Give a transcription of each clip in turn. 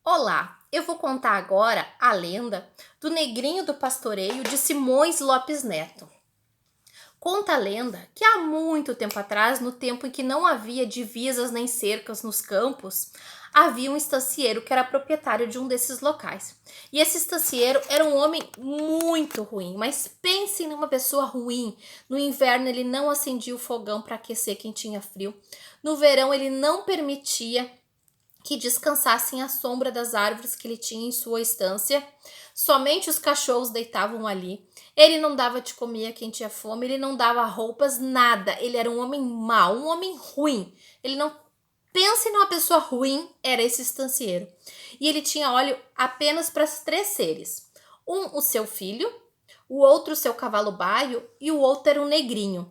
Olá, eu vou contar agora a lenda do Negrinho do Pastoreio de Simões Lopes Neto. Conta a lenda que há muito tempo atrás, no tempo em que não havia divisas nem cercas nos campos, havia um estacieiro que era proprietário de um desses locais. E esse estacieiro era um homem muito ruim, mas pense numa pessoa ruim. No inverno ele não acendia o fogão para aquecer quem tinha frio. No verão ele não permitia que descansassem à sombra das árvores que ele tinha em sua estância. Somente os cachorros deitavam ali. Ele não dava de comer a quem tinha fome, ele não dava roupas, nada. Ele era um homem mau, um homem ruim. Ele não pense numa pessoa ruim, era esse estancieiro. E ele tinha óleo apenas para três seres. Um, o seu filho, o outro, o seu cavalo baio, e o outro era um negrinho,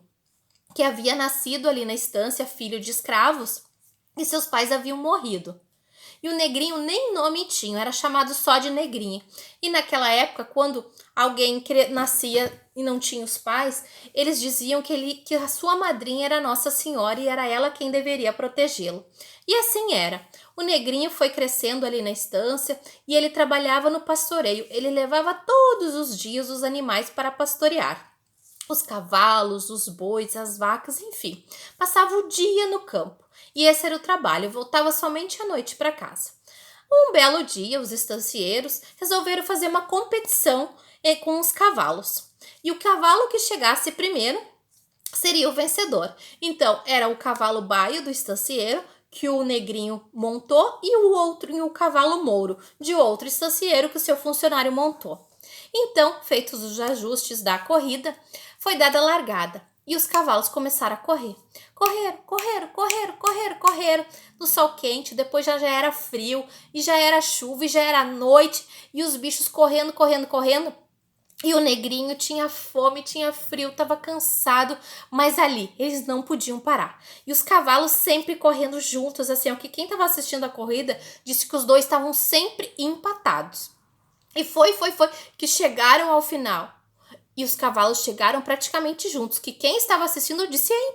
que havia nascido ali na estância, filho de escravos, e seus pais haviam morrido. E o negrinho nem nome tinha, era chamado só de negrinho. E naquela época, quando alguém nascia e não tinha os pais, eles diziam que a sua madrinha era Nossa Senhora e era ela quem deveria protegê-lo. E assim era. O negrinho foi crescendo ali na estância e ele trabalhava no pastoreio. Ele levava todos os dias os animais para pastorear. Os cavalos, os bois, as vacas, enfim. Passava o dia no campo. E esse era o trabalho, voltava somente à noite para casa. Um belo dia, os estancieiros resolveram fazer uma competição com os cavalos. E o cavalo que chegasse primeiro seria o vencedor. Então, era o cavalo baio do estacieiro, que o negrinho montou, e o outro, e o cavalo mouro, de outro estacieiro que o seu funcionário montou. Então, feitos os ajustes da corrida, foi dada a largada e os cavalos começaram a correr. Correram no sol quente, depois já era frio, e já era chuva, e já era noite, e os bichos correndo. E o negrinho tinha fome, tinha frio, estava cansado, mas ali eles não podiam parar. E os cavalos sempre correndo juntos, assim, o que quem estava assistindo a corrida disse que os dois estavam sempre empatados. E foi que chegaram ao final. E os cavalos chegaram praticamente juntos, que quem estava assistindo disse é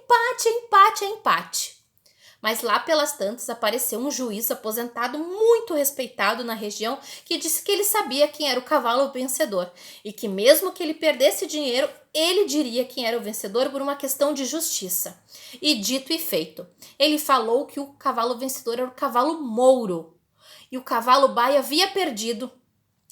empate. Mas lá pelas tantas apareceu um juiz aposentado muito respeitado na região que disse que ele sabia quem era o cavalo vencedor e que mesmo que ele perdesse dinheiro, ele diria quem era o vencedor por uma questão de justiça. E dito e feito, ele falou que o cavalo vencedor era o cavalo mouro e o cavalo baio havia perdido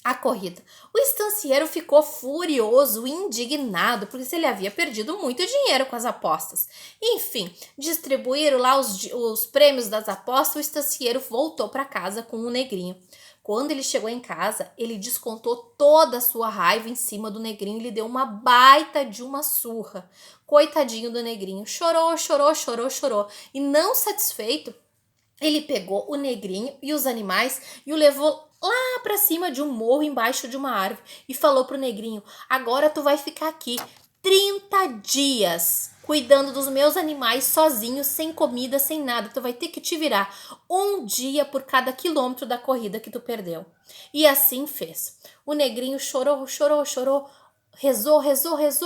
a corrida. O estancieiro ficou furioso e indignado, porque ele havia perdido muito dinheiro com as apostas. Enfim, distribuíram lá os prêmios das apostas, o estancieiro voltou para casa com o negrinho. Quando ele chegou em casa, ele descontou toda a sua raiva em cima do negrinho e lhe deu uma baita de uma surra. Coitadinho do negrinho, chorou. E não satisfeito, ele pegou o negrinho e os animais e o levou lá para cima de um morro embaixo de uma árvore e falou pro negrinho: agora tu vai ficar aqui 30 dias cuidando dos meus animais sozinho, sem comida, sem nada. Tu vai ter que te virar um dia por cada quilômetro da corrida que tu perdeu. E assim fez. O negrinho chorou, rezou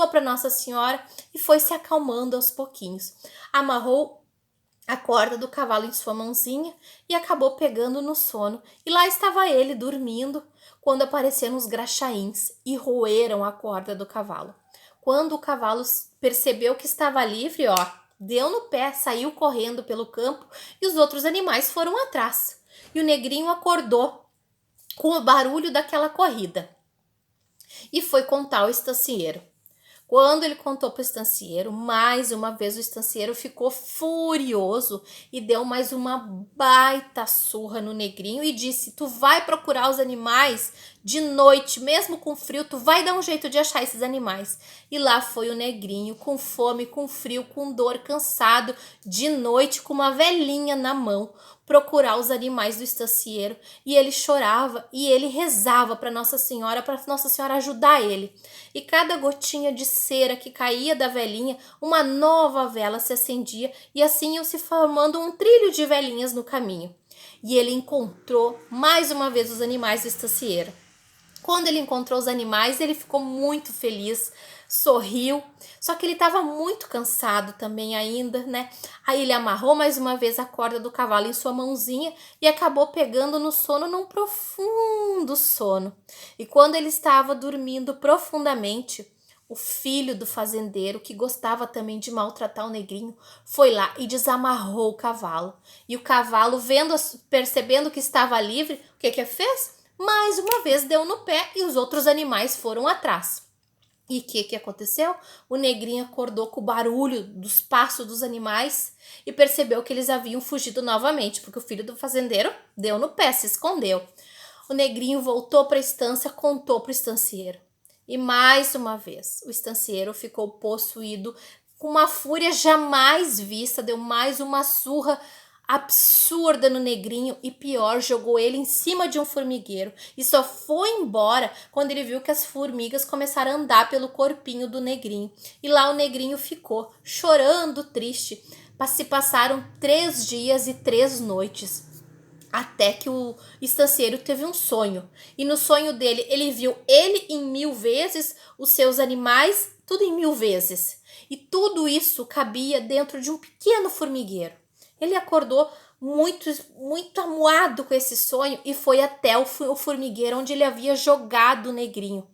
para Nossa Senhora e foi se acalmando aos pouquinhos. Amarrou a corda do cavalo em sua mãozinha e acabou pegando no sono. E lá estava ele dormindo quando apareceram os graxaíns e roeram a corda do cavalo. Quando o cavalo percebeu que estava livre, deu no pé, saiu correndo pelo campo e os outros animais foram atrás. E o negrinho acordou com o barulho daquela corrida e foi contar ao estacieiro. Quando ele contou para o estancieiro, mais uma vez o estancieiro ficou furioso e deu mais uma baita surra no negrinho e disse: tu vai procurar os animais de noite, mesmo com frio, tu vai dar um jeito de achar esses animais. E lá foi o negrinho, com fome, com frio, com dor, cansado, de noite, com uma velhinha na mão, procurar os animais do estacieiro. E ele chorava e ele rezava para Nossa Senhora ajudar ele. E cada gotinha de cera que caía da velhinha, uma nova vela se acendia e assim iam se formando um trilho de velhinhas no caminho. E ele encontrou mais uma vez os animais do estacieiro. Quando ele encontrou os animais, ele ficou muito feliz, sorriu, só que ele estava muito cansado também ainda, né? Aí ele amarrou mais uma vez a corda do cavalo em sua mãozinha e acabou pegando no sono, num profundo sono. E quando ele estava dormindo profundamente, o filho do fazendeiro, que gostava também de maltratar o negrinho, foi lá e desamarrou o cavalo. E o cavalo, percebendo que estava livre, o que fez? Mais uma vez deu no pé e os outros animais foram atrás. E o que aconteceu? O negrinho acordou com o barulho dos passos dos animais e percebeu que eles haviam fugido novamente, porque o filho do fazendeiro deu no pé, se escondeu. O negrinho voltou para a estância, contou para o estancieiro. E mais uma vez, o estancieiro ficou possuído com uma fúria jamais vista, deu mais uma surra absurda no negrinho e pior, jogou ele em cima de um formigueiro e só foi embora quando ele viu que as formigas começaram a andar pelo corpinho do negrinho. E lá o negrinho ficou chorando, triste. Se passaram 3 dias e 3 noites. Até que o estancieiro teve um sonho. E no sonho dele, ele viu ele em 1000 vezes, os seus animais, tudo em 1000 vezes. E tudo isso cabia dentro de um pequeno formigueiro. Ele acordou muito amuado com esse sonho e foi até o formigueiro onde ele havia jogado o negrinho.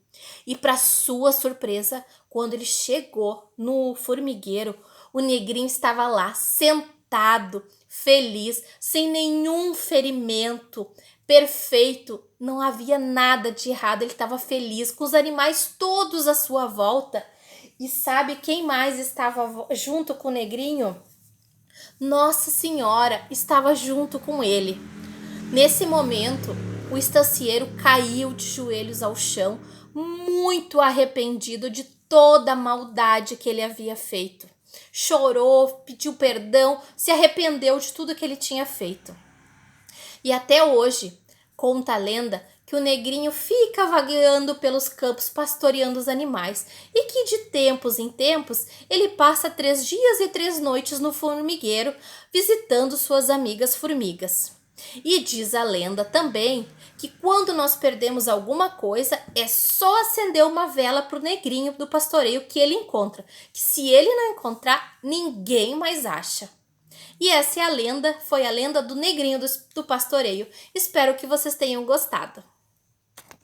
E para sua surpresa, quando ele chegou no formigueiro, o negrinho estava lá, sentado, feliz, sem nenhum ferimento, perfeito, não havia nada de errado, ele estava feliz, com os animais todos à sua volta. E sabe quem mais estava junto com o negrinho? Nossa Senhora estava junto com ele. Nesse momento, o estancieiro caiu de joelhos ao chão, muito arrependido de toda a maldade que ele havia feito. Chorou, pediu perdão, se arrependeu de tudo que ele tinha feito. E até hoje, conta a lenda que o negrinho fica vagueando pelos campos pastoreando os animais e que de tempos em tempos ele passa 3 dias e 3 noites no formigueiro visitando suas amigas formigas. E diz a lenda também que quando nós perdemos alguma coisa é só acender uma vela para o negrinho do pastoreio que ele encontra, que se ele não encontrar, ninguém mais acha. E essa é a lenda, foi a lenda do negrinho do pastoreio. Espero que vocês tenham gostado.